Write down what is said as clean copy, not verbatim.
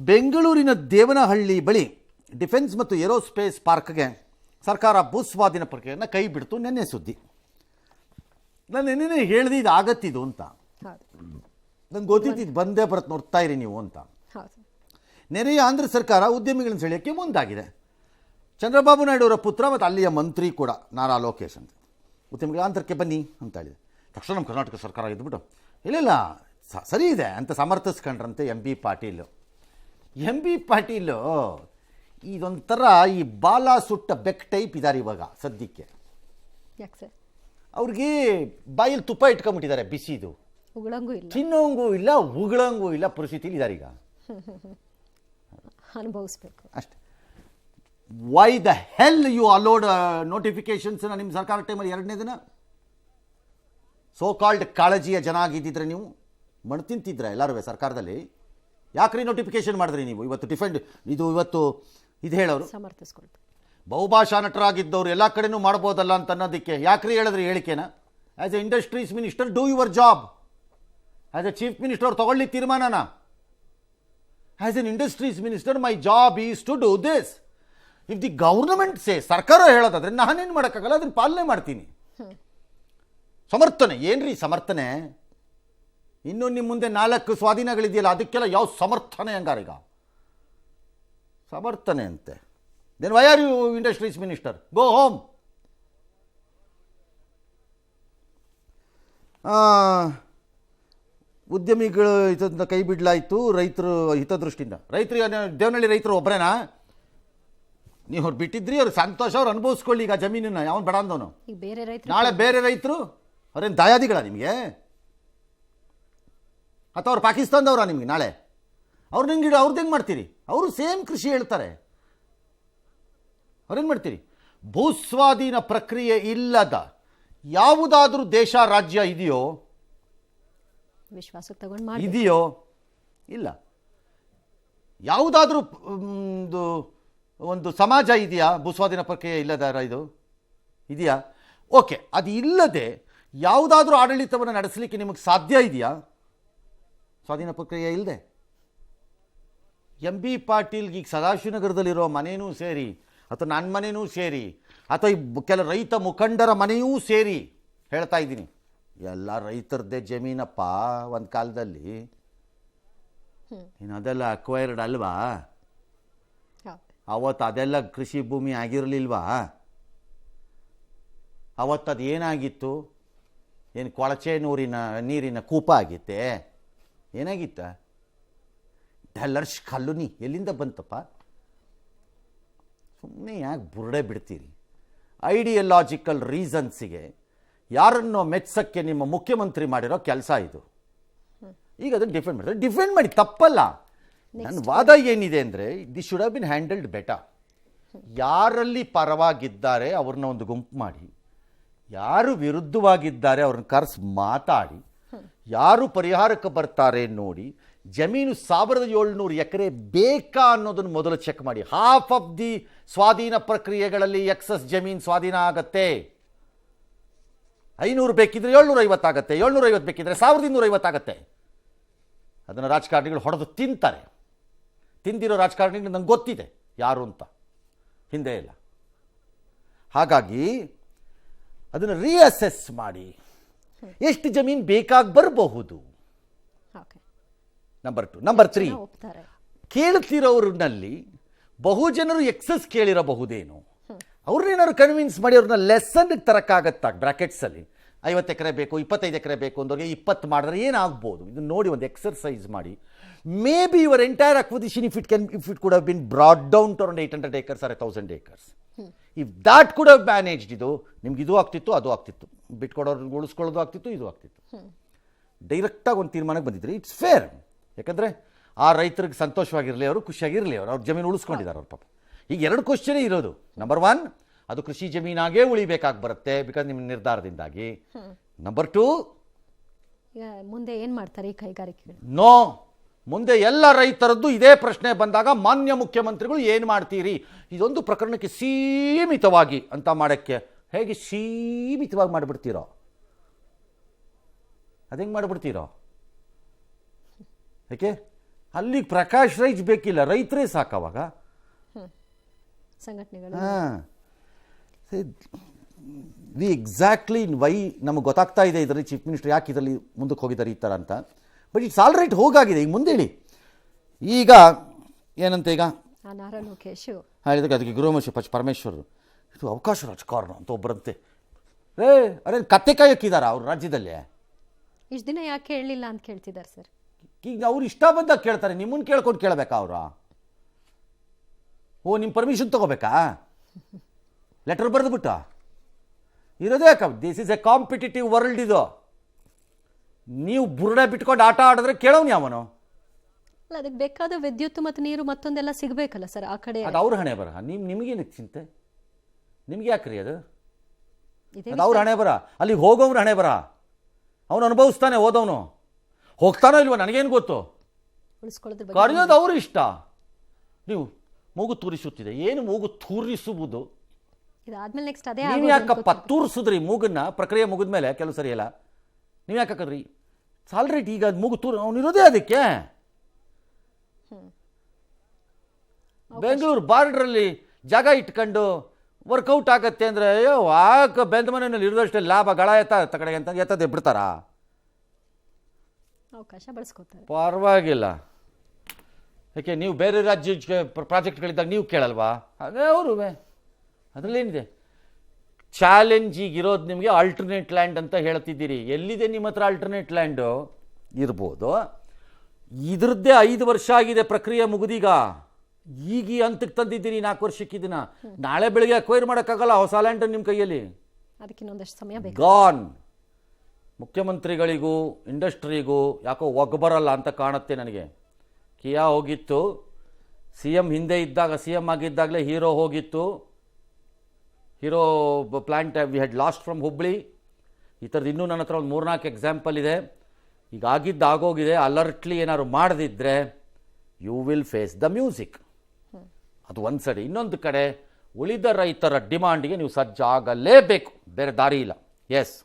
ಬೆಂಗಳೂರಿನ ದೇವನಹಳ್ಳಿ ಬಳಿ ಡಿಫೆನ್ಸ್ ಮತ್ತು ಏರೋಸ್ಪೇಸ್ ಪಾರ್ಕ್ಗೆ ಸರ್ಕಾರ ಭೂಸ್ವಾಧೀನ ಪ್ರಕ್ರಿಯೆಯನ್ನು ಕೈ ಬಿಡ್ತು. ನೆನ್ನೆ ಸುದ್ದಿ. ನಾನು ನೆನ್ನೆ ಹೇಳಿದೆ ಇದು ಆಗತ್ತಿದು ಅಂತ. ನಂಗೆ ಗೊತ್ತಿದ್ದು ಬಂದೇ ಬರುತ್ತೆ, ನೋಡ್ತಾ ಇರಿ ನೀವು ಅಂತ. ನೆರೆಯ ಆಂಧ್ರ ಸರ್ಕಾರ ಉದ್ಯಮಿಗಳನ್ನು ಸೆಳೆಯೋಕ್ಕೆ ಮುಂದಾಗಿದೆ. ಚಂದ್ರಬಾಬು ನಾಯ್ಡು ಅವರ ಪುತ್ರ ಮತ್ತು ಅಲ್ಲಿಯ ಮಂತ್ರಿ ಕೂಡ ನಾರಾ ಲೋಕೇಶ್ ಅಂತ ಉದ್ಯಮಿಗಳ ಆಂಧ್ರಕ್ಕೆ ಬನ್ನಿ ಅಂತ ಹೇಳಿದೆ. ತಕ್ಷಣ ನಮ್ಮ ಕರ್ನಾಟಕ ಸರ್ಕಾರ ಇದ್ಬಿಟ್ಟು ಇಲ್ಲ ಸರಿ ಇದೆ ಅಂತ ಸಮರ್ಥಿಸ್ಕೊಂಡ್ರಂತೆ ಎಂ ಬಿ ಪಾಟೀಲು ಇದೊಂಥರ ಈ ಬಾಲ ಸುಟ್ಟ ಬೆಕ್ ಟೈಪ್ ಇದ್ದಾರೆ ಇವಾಗ ಸದ್ಯಕ್ಕೆ. ಅವ್ರಿಗೆ ಬಾಯಲ್ಲಿ ತುಪ್ಪ ಇಟ್ಕೊಂಡ್ಬಿಟ್ಟಿದ್ದಾರೆ, ಬಿಸಿದು ತಿನ್ನೋಂಗೂ ಇಲ್ಲ ಉಗಳಂಗೂ ಇಲ್ಲ ಪರಿಸ್ಥಿತಿಲಿ ಇದ್ದಾರೆ ಈಗ. ಅನುಭವಿಸ್ಬೇಕು ಅಷ್ಟೇ. Why the hell you allowed notifications ನಿಮ್ಮ ಸರ್ಕಾರ ಟೈಮಲ್ಲಿ ಎರಡನೇ ದಿನ ಸೋ ಕಾಲ್ಡ್ ಕಾಳಜಿಯ ಜನ ಆಗಿದ್ದಿದ್ರೆ ನೀವು ಮಣ್ಣು ತಿಂತಿದ್ರೆ ಎಲ್ಲರೂ ಸರ್ಕಾರದಲ್ಲಿ ಯಾಕ್ರಿ ನೋಟಿಫಿಕೇಶನ್ ಮಾಡಿದ್ರಿ ನೀವು? ಇವತ್ತು ಇದು ಹೇಳೋರು ಸಮರ್ಥಿಸ್ಕೊಳ್ತಾರೆ. ಬಹುಭಾಷಾ ನಟರಾಗಿದ್ದವ್ರು ಎಲ್ಲ ಕಡೆನೂ ಮಾಡ್ಬೋದಲ್ಲ ಅಂತ ಅನ್ನೋದಕ್ಕೆ ಯಾಕ್ರಿ ಹೇಳಿದ್ರಿ ಹೇಳಿಕೆನ? As a industries minister do your job. As a chief minister ಅವ್ರು ತಗೊಳ್ಳಿ ತೀರ್ಮಾನನ. As an industries minister my job is to do this. If the government ಸರ್ಕಾರ ಹೇಳೋದಾದ್ರೆ ನಾನೇನು ಮಾಡೋಕ್ಕಾಗಲ್ಲ, ಅದನ್ನು ಪಾಲನೆ ಮಾಡ್ತೀನಿ. ಸಮರ್ಥನೆ ಏನ್ರಿ ಸಮರ್ಥನೆ? ಇನ್ನೂ ನಿಮ್ಮ ಮುಂದೆ 4 ಸ್ವಾಧೀನಗಳಿದೆಯಲ್ಲ, ಅದಕ್ಕೆಲ್ಲ ಯಾವ ಸಮರ್ಥನೆ ಹಂಗಾರೀಗ? ಸಮರ್ಥನೆ ಅಂತೆ. Then why are you industries minister? Go home. ಉದ್ಯಮಿಗಳು ಇದನ್ನ ಕೈ ಬಿಡಲಾಯಿತು ರೈತರು ಹಿತದೃಷ್ಟಿಯಿಂದ. ರೈತರಿಗೆ ದೇವನಹಳ್ಳಿ ರೈತರು ಒಬ್ಬರೇನಾ? ನೀವು ಅವ್ರು ಬಿಟ್ಟಿದ್ರಿ, ಅವ್ರು ಸಂತೋಷ, ಅವ್ರು ಅನುಭವಿಸ್ಕೊಳ್ಳಿ ಈಗ ಜಮೀನನ್ನ. ಯಾವನು ಬೇಡ ಅಂದವನು? ನಾಳೆ ಬೇರೆ ರೈತರು ಅವ್ರೇನು ದಾಯಾದಿಗಳ ನಿಮಗೆ? ಅಥವಾ ಅವ್ರು ಪಾಕಿಸ್ತಾನದವ್ರ ನಿಮಗೆ? ನಾಳೆ ಅವ್ರು ನಿಂಗೆ ಅವ್ರದ್ದು ಹೆಂಗೆ ಮಾಡ್ತೀರಿ? ಅವರು ಸೇಮ್ ಕೃಷಿ ಹೇಳ್ತಾರೆ, ಅವ್ರೇನು ಮಾಡ್ತೀರಿ? ಭೂಸ್ವಾಧೀನ ಪ್ರಕ್ರಿಯೆ ಇಲ್ಲದ ಯಾವುದಾದ್ರೂ ದೇಶ ರಾಜ್ಯ ಇದೆಯೋ? ವಿಶ್ವಾಸಕ್ಕೆ ತಗೊಂಡು ಇದೆಯೋ? ಇಲ್ಲ. ಯಾವುದಾದ್ರೂ ಒಂದು ಸಮಾಜ ಇದೆಯಾ ಭೂಸ್ವಾಧೀನ ಪ್ರಕ್ರಿಯೆ ಇಲ್ಲದ? ಇದು ಇದೆಯಾ? ಓಕೆ, ಅದು ಇಲ್ಲದೆ ಯಾವುದಾದ್ರೂ ಆಡಳಿತವನ್ನು ನಡೆಸಲಿಕ್ಕೆ ನಿಮಗೆ ಸಾಧ್ಯ ಇದೆಯಾ? ಸ್ವಾಧೀನ ಪ್ರಕ್ರಿಯೆ ಇಲ್ಲದೆ. ಎಂ ಬಿ ಪಾಟೀಲ್ಗೆ ಈಗ ಸದಾಶಿವನಗರದಲ್ಲಿರೋ ಮನೆಯೂ ಸೇರಿ, ಅಥವಾ ನನ್ನ ಮನೆಯೂ ಸೇರಿ, ಅಥವಾ ಕೆಲ ರೈತ ಮುಖಂಡರ ಮನೆಯೂ ಸೇರಿ ಹೇಳ್ತಾ ಇದ್ದೀನಿ, ಎಲ್ಲ ರೈತರದ್ದೇ ಜಮೀನಪ್ಪ ಒಂದು ಕಾಲದಲ್ಲಿ. ಇನ್ನು ಅದೆಲ್ಲ ಅಕ್ವೈರ್ಡ್ ಅಲ್ವಾ? ಅವತ್ತು ಅದೆಲ್ಲ ಕೃಷಿ ಭೂಮಿ ಆಗಿರಲಿಲ್ವಾ? ಅವತ್ತು ಅದು ಏನಾಗಿತ್ತು? ಏನು ಕೊಳಚೆ ನೀರಿನ ಕೂಪ ಆಗಿತ್ತೆ? ಏನಾಗಿತ್ತ? ಡಲ್ಲರ್ಸ್ ಕಲ್ಲುನಿ ಎಲ್ಲಿಂದ ಬಂತಪ್ಪ? ಸುಮ್ಮನೆ ಯಾಕೆ ಬುರುಡೆ ಬಿಡ್ತೀರಿ? ಐಡಿಯಲಾಜಿಕಲ್ ರೀಸನ್ಸಿಗೆ ಯಾರನ್ನೋ ಮೆಚ್ಚಕ್ಕೆ ನಿಮ್ಮ ಮುಖ್ಯಮಂತ್ರಿ ಮಾಡಿರೋ ಕೆಲಸ ಇದು. ಈಗ ಅದನ್ನು ಡಿಫೆಂಡ್ ಮಾಡಿ ತಪ್ಪಲ್ಲ. ನನ್ನ ವಾದ ಏನಿದೆ ಅಂದರೆ, this should have been handled better. ಯಾರಲ್ಲಿ ಪರವಾಗಿದ್ದಾರೆ ಅವ್ರನ್ನ ಒಂದು ಗುಂಪು ಮಾಡಿ, ಯಾರು ವಿರುದ್ಧವಾಗಿದ್ದಾರೆ ಅವ್ರನ್ನ ಕರೆಸಿ ಮಾತಾಡಿ, ಯಾರು ಪರಿಹಾರಕ್ಕೆ ಬರ್ತಾರೆ ನೋಡಿ. ಜಮೀನು 1700 ಎಕರೆ ಬೇಕಾ ಅನ್ನೋದನ್ನು ಮೊದಲು ಚೆಕ್ ಮಾಡಿ. ಹಾಫ್ ಆಫ್ ದಿ ಸ್ವಾಧೀನ ಪ್ರಕ್ರಿಯೆಗಳಲ್ಲಿ ಎಕ್ಸಸ್ ಜಮೀನು ಸ್ವಾಧೀನ ಆಗತ್ತೆ. 500 ಬೇಕಿದ್ರೆ 750 ಆಗುತ್ತೆ, 750 ಬೇಕಿದ್ರೆ 1250 ಆಗುತ್ತೆ. ಅದನ್ನು ರಾಜಕಾರಣಿಗಳು ಹೊಡೆದು ತಿಂತಾರೆ. ತಿಂದಿರೋ ರಾಜಕಾರಣಿಗಳು ನಂಗೆ ಗೊತ್ತಿದೆ ಯಾರು ಅಂತ, ಹಿಂದೆ ಇಲ್ಲ. ಹಾಗಾಗಿ ಅದನ್ನು ರೀಅಸೆಸ್ ಮಾಡಿ ಎಷ್ಟು ಜಮೀನು ಬೇಕಾಗಿ ಬರಬಹುದು. ನಂಬರ್ 2. ನಂಬರ್ 3, ಕೇಳ್ತಿರೋರ್ನಲ್ಲಿ ಬಹುಜನರು ಎಕ್ಸಸ್ ಕೇಳಿರಬಹುದೇನು? ಅವ್ರನ್ನೇನಾದ್ರು ಕನ್ವಿನ್ಸ್ ಮಾಡಿ ಅವ್ರನ್ನ ಲೆಸನ್ಗೆ ತರಕ್ಕಾಗತ್ತಾ? ಬ್ರಾಕೆಟ್ಸಲ್ಲಿ 50 ಎಕರೆ ಬೇಕು, 25 ಎಕರೆ ಬೇಕು ಅಂದವ್ರಿಗೆ 20 ಮಾಡಿದ್ರೆ ಏನಾಗ್ಬೋದು? ಇದನ್ನು ನೋಡಿ ಒಂದು ಎಕ್ಸರ್ಸೈಸ್ ಮಾಡಿ. May be your entire acquisition if it could have been brought down to around 800 acres or 1000 acres. If that could have managed, ಇದು ನಿಮ್ಗೆ ಇದು ಆಗ್ತಿತ್ತು, ಅದು ಆಗ್ತಿತ್ತು, ಬಿಟ್ಕೊಡೋರು ಉಳಿಸ್ಕೊಳ್ಳೋದು ಆಗ್ತಿತ್ತು, ಇದು ಆಗ್ತಿತ್ತು. ಡೈರೆಕ್ಟಾಗಿ ಒಂದು ತೀರ್ಮಾನಕ್ಕೆ ಬಂದಿದ್ರಿ, ಇಟ್ಸ್ ಫೇರ್. ಯಾಕಂದರೆ ಆ ರೈತರಿಗೆ ಸಂತೋಷವಾಗಿರಲಿ, ಅವರು ಖುಷಿಯಾಗಿರಲಿ, ಅವ್ರ ಜಮೀನು ಉಳಿಸ್ಕೊಂಡಿದ್ದಾರೆ ಅವ್ರ ಪಾಪ. ಈಗ 2 ಕ್ವಶನೇ ಇರೋದು. ನಂಬರ್ 1, ಅದು ಕೃಷಿ ಜಮೀನಾಗೇ ಉಳಿಬೇಕಾಗಿ ಬರುತ್ತೆ ಬಿಕಾಸ್ ನಿಮ್ಮ ನಿರ್ಧಾರದಿಂದಾಗಿ. ನಂಬರ್ 2, ಮುಂದೆ ಏನು ಮಾಡ್ತಾರೆ ಈ ಕೈಗಾರಿಕೆಗಳು? ನೋ, ಮುಂದೆ ಎಲ್ಲ ರೈತರದ್ದು ಇದೇ ಪ್ರಶ್ನೆ ಬಂದಾಗ ಮಾನ್ಯ ಮುಖ್ಯಮಂತ್ರಿಗಳು ಏನು ಮಾಡ್ತೀರಿ? ಇದೊಂದು ಪ್ರಕರಣಕ್ಕೆ ಸೀಮಿತವಾಗಿ ಅಂತ ಮಾಡೋಕ್ಕೆ ಹೇಗೆ ಸೀಮಿತವಾಗಿ ಮಾಡಿಬಿಡ್ತೀರೋ? ಅದು ಹೆಂಗೆ ಮಾಡಿಬಿಡ್ತೀರೋ? ಯಾಕೆ ಅಲ್ಲಿಗೆ ಪ್ರಕಾಶ್ ರೈಜ್ ಬೇಕಿಲ್ಲ, ರೈತರೇ ಸಾಕವಾಗ. ಸಂಘಟನೆಗಳು ಹಾಂ, ವಿ ಎಕ್ಸಾಕ್ಟ್ಲಿ ವೈ ನಮಗೆ ಗೊತ್ತಾಗ್ತಾ ಇದೆ ಇದರಲ್ಲಿ ಚೀಫ್ ಮಿನಿಸ್ಟರ್ ಯಾಕೆ ಇದರಲ್ಲಿ ಮುಂದಕ್ಕೆ ಹೋಗಿದ್ದಾರೆ ಈ ಥರ ಅಂತ. ಬಟ್ ಇಟ್ಸ್ ಆಲ್ ರೈಟ್, ಹೋಗಾಗಿದೆ. ಈಗ ಮುಂದೆ ಹೇಳಿ, ಈಗ ಏನಂತ ಈಗ ನಾರಾ ಲೋಕೇಶ್ ಹೇಳಿದಾಗ ಅದಕ್ಕೆ ಗೃಹ ಪರಮೇಶ್ವರ್ ಇದು ಅವಕಾಶ ರಾಜಕಾರಣ ಅಂತ ಒಬ್ಬರಂತೆ. ಅದೇ ಕತ್ತೆ ಕಾಯಕ್ಕಿದಾರ ಅವ್ರ ರಾಜ್ಯದಲ್ಲಿ? ಇಷ್ಟು ದಿನ ಯಾಕೆ ಹೇಳಲಿಲ್ಲ ಅಂತ ಕೇಳ್ತಿದ್ದಾರೆ ಸರ್. ಈಗ ಅವ್ರು ಇಷ್ಟ ಬಂದಾಗ ಕೇಳ್ತಾರೆ, ನಿಮ್ಮನ್ನು ಕೇಳ್ಕೊಂಡು ಕೇಳಬೇಕಾ ಅವರ? ಓ, ನಿಮ್ಮ ಪರ್ಮಿಷನ್ ತಗೋಬೇಕಾ? ಲೆಟರ್ ಬರೆದುಬಿಟ್ಟ ಇರೋದೇ. This is A competitive world. ಇದು ನೀವು ಬುರುಡೆ ಬಿಟ್ಕೊಂಡು ಆಟ ಆಡಿದ್ರೆ ಕೇಳೋನು ಯಾವನು? ಅಲ್ಲ, ಅದಕ್ಕೆ ಬೇಕಾದ ವಿದ್ಯುತ್ ಮತ್ತು ನೀರು ಮತ್ತೊಂದೆಲ್ಲ ಸಿಗಬೇಕಲ್ಲ ಸರ್ ಆ ಕಡೆ. ಅದು ಅವ್ರ ಹಣೆ ಬರ. ನಿಮಗೇನಕ್ಕೆ ಚಿಂತೆ? ನಿಮ್ಗೆ ಯಾಕ್ರಿ ಅದು? ಇದೇ ಅದು ಅವ್ರ ಹಣೆ ಬರ. ಅಲ್ಲಿಗೆ ಹೋಗೋವ್ರ ಹಣೆ ಬರ. ಅವನು ಅನುಭವಿಸ್ತಾನೆ, ಓದವನು ಹೋಗ್ತಾನೋ ಇಲ್ವ ನನಗೇನು ಗೊತ್ತು. ಉಳಿಸ್ಕೊಳ್ಳೋದ್ರ ಬಗ್ಗೆ ಕರೆಯೋದು ಅವರು ಇಷ್ಟ. ನೀವು ಮೂಗು ತೂರಿಸುತ್ತಿದೆ. ಏನು ಮೂಗು ತೂರಿಸುವುದು? ಇದಾದ್ಮೇಲೆ ನೆಕ್ಸ್ಟ್ ಅದೇ ನೀವು ಯಾಕಪ್ಪ ತೂರಿಸಿದ್ರಿ ಮೂಗನ್ನ? ಪ್ರಕ್ರಿಯೆ ಮುಗಿದ ಮೇಲೆ ಕೆಲವು ಸರಿ ಅಲ್ಲ, ನೀವು ಯಾಕೆ ಹಾಕಿದ್ರಿ? ಸಾಲ್ರೈಟ್. ಈಗ ಅದು ಮೂಗು ಅವನಿರೋದೇ ಅದಕ್ಕೆ. ಬೆಂಗಳೂರು ಬಾರ್ಡ್ರಲ್ಲಿ ಜಾಗ ಇಟ್ಕೊಂಡು ವರ್ಕೌಟ್ ಆಗತ್ತೆ ಅಂದರೆ ಆಗ ಬೆಂದ ಮನೆಯಲ್ಲಿ ಇರೋದಷ್ಟೇ ಲಾಭ ಗಳ ಕಡೆಗೆ ಅಂತ ಎತ್ತದೆ ಬಿಡ್ತಾರ? ಅವಕಾಶ ಬಳಸ್ಕೋತಾರೆ. ಪರವಾಗಿಲ್ಲ. ಯಾಕೆ ನೀವು ಬೇರೆ ರಾಜ್ಯ ಪ್ರಾಜೆಕ್ಟ್ಗಳಿದ್ದಾಗ ನೀವು ಕೇಳಲ್ವಾ? ಅದೇ ಅವರು ಅದರಲ್ಲೇನಿದೆ? ಚಾಲೆಂಜ್ ಈಗಿರೋದು ನಿಮಗೆ ಆಲ್ಟರ್ನೇಟ್ ಲ್ಯಾಂಡ್ ಅಂತ ಹೇಳ್ತಿದ್ದೀರಿ. ಎಲ್ಲಿದೆ ನಿಮ್ಮ ಹತ್ರ ಆಲ್ಟರ್ನೇಟ್ ಲ್ಯಾಂಡು? ಇರ್ಬೋದು. ಇದ್ರದ್ದೇ 5 ವರ್ಷ ಆಗಿದೆ, ಪ್ರಕ್ರಿಯೆ ಮುಗಿದೀಗ. ಈಗ ಹಂತಕ್ಕೆ ತಂದಿದ್ದೀರಿ 4 ವರ್ಷಕ್ಕೆ. ಇದನ್ನ ನಾಳೆ ಬೆಳಿಗ್ಗೆ ಅಕ್ವೈರ್ ಮಾಡೋಕ್ಕಾಗಲ್ಲ ಹೊಸ ಲ್ಯಾಂಡ್ ನಿಮ್ಮ ಕೈಯಲ್ಲಿ. ಅದಕ್ಕೆ ಇನ್ನೊಂದಷ್ಟು ಸಮಯ ಬೇಕು. ಗಾನ್. ಮುಖ್ಯಮಂತ್ರಿಗಳಿಗೂ ಇಂಡಸ್ಟ್ರಿಗೂ ಯಾಕೋ ಒಗ್ಬರಲ್ಲ ಅಂತ ಕಾಣುತ್ತೆ ನನಗೆ. ಕಿಯಾ ಹೋಗಿತ್ತು, CM ಹಿಂದೆ ಇದ್ದಾಗ, CM ಆಗಿದ್ದಾಗಲೇ ಹೀರೋ ಹೋಗಿತ್ತು. Hero plant we had last from Hubli. ಈ ಥರದ್ದು ಇನ್ನೂ ನನ್ನ ಹತ್ರ ಒಂದು 3-4 ಎಕ್ಸಾಂಪಲ್ ಇದೆ. ಈಗ ಆಗಿದ್ದು ಆಗೋಗಿದೆ. ಅಲರ್ಟ್ಲಿ ಏನಾದ್ರು ಮಾಡದಿದ್ದರೆ you will face the music. ಅದು ಒಂದು ಸರಿ. ಇನ್ನೊಂದು ಕಡೆ ಉಳಿದ ರೈತರ ಡಿಮಾಂಡಿಗೆ ನೀವು ಸಜ್ಜಾಗಲೇಬೇಕು, ಬೇರೆ ದಾರಿ ಇಲ್ಲ. ಎಸ್.